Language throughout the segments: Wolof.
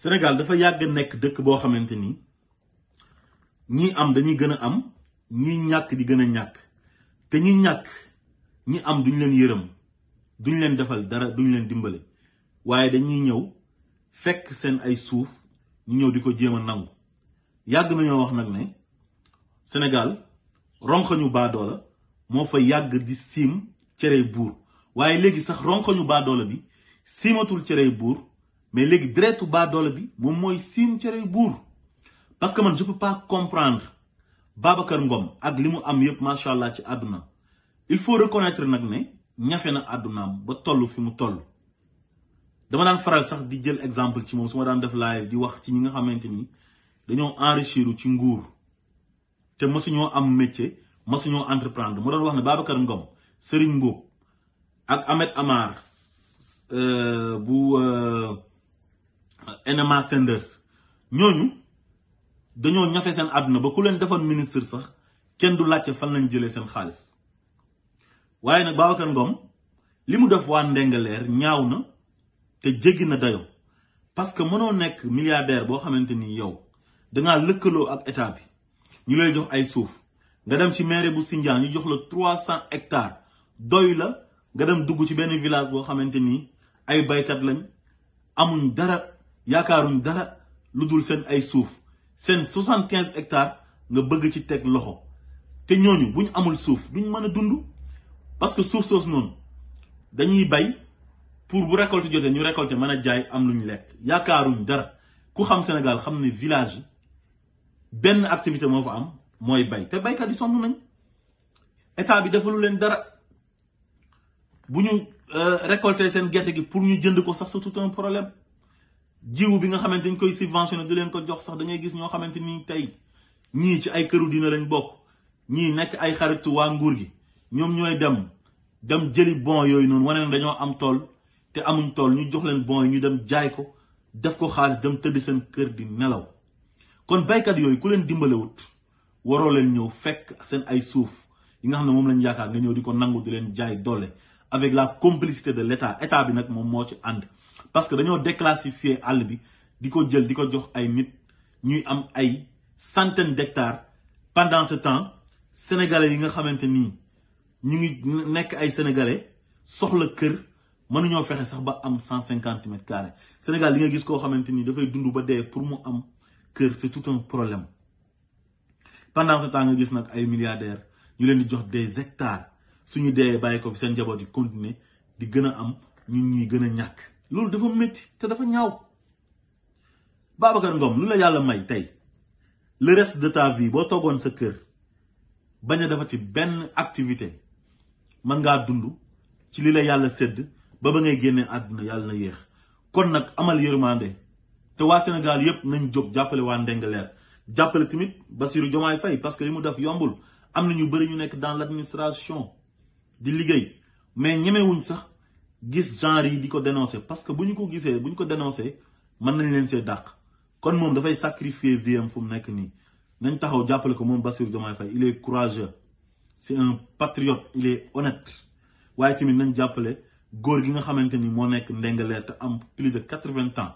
Sénégal dafa yàgg nekk dëkk boo xamante ni ñi am dañuy gën a am ñi ñàkk di gën a ñàkk te ñi ñàkk ñi am duñ leen yërëm duñ leen defal dara duñ leen dimbale waaye dañuy ñëw fekk seen ay suuf ñu ñëw di ko jéem a nangu yàgg nañoo wax nag ne Sénégal ronxañu baadoola moo fa yàgg di siim cerey buur waaye léegi sax ronxañu baadoola bi siimatul cerey buur mais léegi deretu baadoola bi moom mooy siim cerey buur parce que man je peux pas comprendre Babacar Ngom ak li mu am yépp macha allah ci àdduna il faut reconnaître nag ne ñafe na àddunaam ba toll fi mu toll dama daan faral sax di jël exemple ci moom su ma daan def live di wax ci ñi nga xamante ni dañoo enrichir ci nguur te mësuñoo am métier mësuñoo entreprendre mu doon wax ne Babacar Ngom Serigne Mboup ak Ahmed Amar bu NMA Sanders ñooñu dañoo ñafe seen àdduna ba ku leen defoon ministre sax kenn du laajte fan lañ jëlee seen xaalis waaye nag Babacar Ngom li mu def waa Ndingler ñaaw na te jéggi na dayo parce que mënoo nekk milliardaire boo xamante ni yow dangaa lëkkaloo ak état bi ñu lay jox ay suuf nga dem ci mairie bu Sindian ñu jox la 300 hectares doy la nga dem dugg ci benn village boo xamante ni ay baykat lañ amuñ dara yaakaaruñ dara lu dul seen ay suuf seen 75 hectares nga bëgg ci teg loxo te ñooñu buñ amul suuf duñ mën a dund parce que suuf soos noonu dañuy bay pour bu récolte jotee ñu récolter mën a jaay am luñ lekk yaakaaruñ dara ku xam Sénégal xam ne village yi benn activité moo fa am mooy bay te baykat yi sonn nañ état bi defalu leen dara bu ñu récolter seen gerte gi pour ñu jënd ko sax c'est tout un problème jiwu bi nga xamante ni koy subventionné du leen ko jox sax da ngay gis ñoo xamante ni tey ñii ci ay këru diina lañ bokk ñii nekk ay xaritu waa nguur gi ñoom ñooy dem jëli bon yooyu noonu wane ne dañoo am tool te amuñ tool ñu jox leen bon yi ñu dem jaay ko def ko xaalis dem tëdd seen kër di nelaw kon baykat yooyu ku leen dimbalewut waroo leen ñëw fekk seen ay suuf yi nga xam ne moom lañ yaakaar nga ñëw di ko nangu di leen jaay doole avec la complicité de l'état état bi nag moom moo ci ànd parce que dañoo déclassifier àll bi di ko jël di ko jox ay nit ñuy am ay centaines d'hectares pendant ce temps sénégalais yi nga xamante nii ñu ngi nekk ay sénégalais soxla kër mënuñoo fexe sax ba am 150 mètres carrés Sénégal li nga gis koo xamante ni dafay dund ba dee pour mu am kër c'est tout un problème pendant ce temps nga gis nag ay milliardaires ñu leen di jox des hectares suñu dee bàyyi ko fi seen njaboot yi continuer di gën a am ñun ñuy gën a ñàkk loolu dafa métti te dafa ñaaw Babacar Ngom lu la yàlla may tey le reste de ta vie boo toogoon sa kër bañ a defati benn activité mën ngaa dund ci li la yàlla sédd ba ngay génnee àdduna yàlla na yéex kon nag amal yërmande te waa Sénégal yépp nañ jóg jàppale waa Ndingler jàppale tamit Bassirou Diomaye Faye parce que li mu def yombul am na ñu bëri ñu nekk dans l'administration di liggéey mais ñemewuñ sax gis genre yi di ko dénoncer parce que bu ñu ko gisee bu ñu ko dénoncer mën nañ leen see dàq kon moom dafay sacrifier vie am fu mu nekk nii nañ taxaw jàppale ko moom Bassirou Diomaye Faye il est courageux c'est un patriote il est honnête waaye tamit nañ jàppale góor gi nga xamante ni moo nekk Ndingler te am plus de 80 ans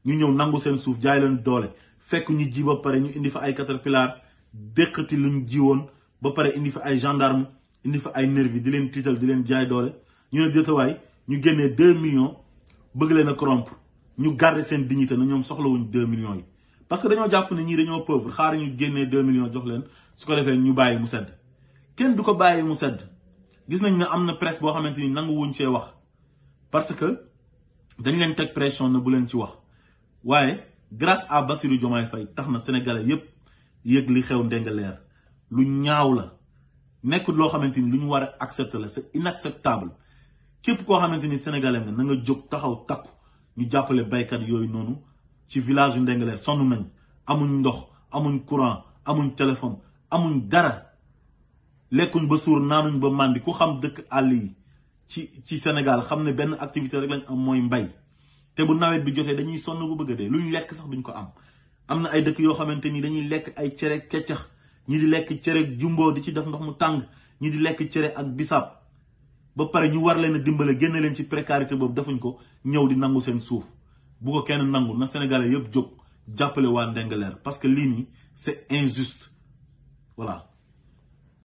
ñu ñëw nangu seen suuf jaay leen doole fekk ñu ji ba pare ñu indi fa ay caterpillar déqati luñ jiwoon ba pare indi fa ay gendarme indi fa ay nervi di leen tiital di leen jaay doole ñu ne déetawaay ñu génnee 2 millions bëgg leen a corrompre ñu garder seen dignité na ñoom soxlawuñ 2 millions yi parce que dañoo jàpp ne ñii dañoo pauvre xaar ñu génnee 2 millions jox leen su ko defee ñu bàyyi mu sedd kenn du ko bàyyi mu sedd gis nañ ne am na presse boo xamante ni nangu wuñ see wax parce que dañ leen teg pression na bu leen ci wax waaye grâce à Bassirou Diomaye Faye tax na sénégalais yépp yëg li xew Ndingler lu ñaaw la nekkul loo xamante ni lu ñu war a accepter la c'est inacceptable képp koo xamante ni sénégalais nga na nga jóg taxaw takku ñu jàppale baykat yooyu noonu ci village yu Ndingler sonn nañ amuñ ndox amuñ courant amuñ téléphone amuñ dara lekkuñ ba suur naanuñ ba màndi ku xam dëkk àll yi ci Sénégal xam ne benn activité rek lañ am mooy mbay te bu nawet bi jotee dañuy sonn bu bëgg a dee luñ lekk sax duñ ko am na ay dëkk yoo xamante ni dañuy lekk ay cere keccax ñi di lekk cere jumbo di ci def ndox mu tàng ñi di lekk cere ak bisaab ba pare ñu war leen a dimbale génne leen ci précarité boobu defuñ ko ñëw di nangu seen suuf bu ko kenn nangu na sénégalais yëpp jóg jàppale waa Ndingler parce que lii nii c'est injuste voilà.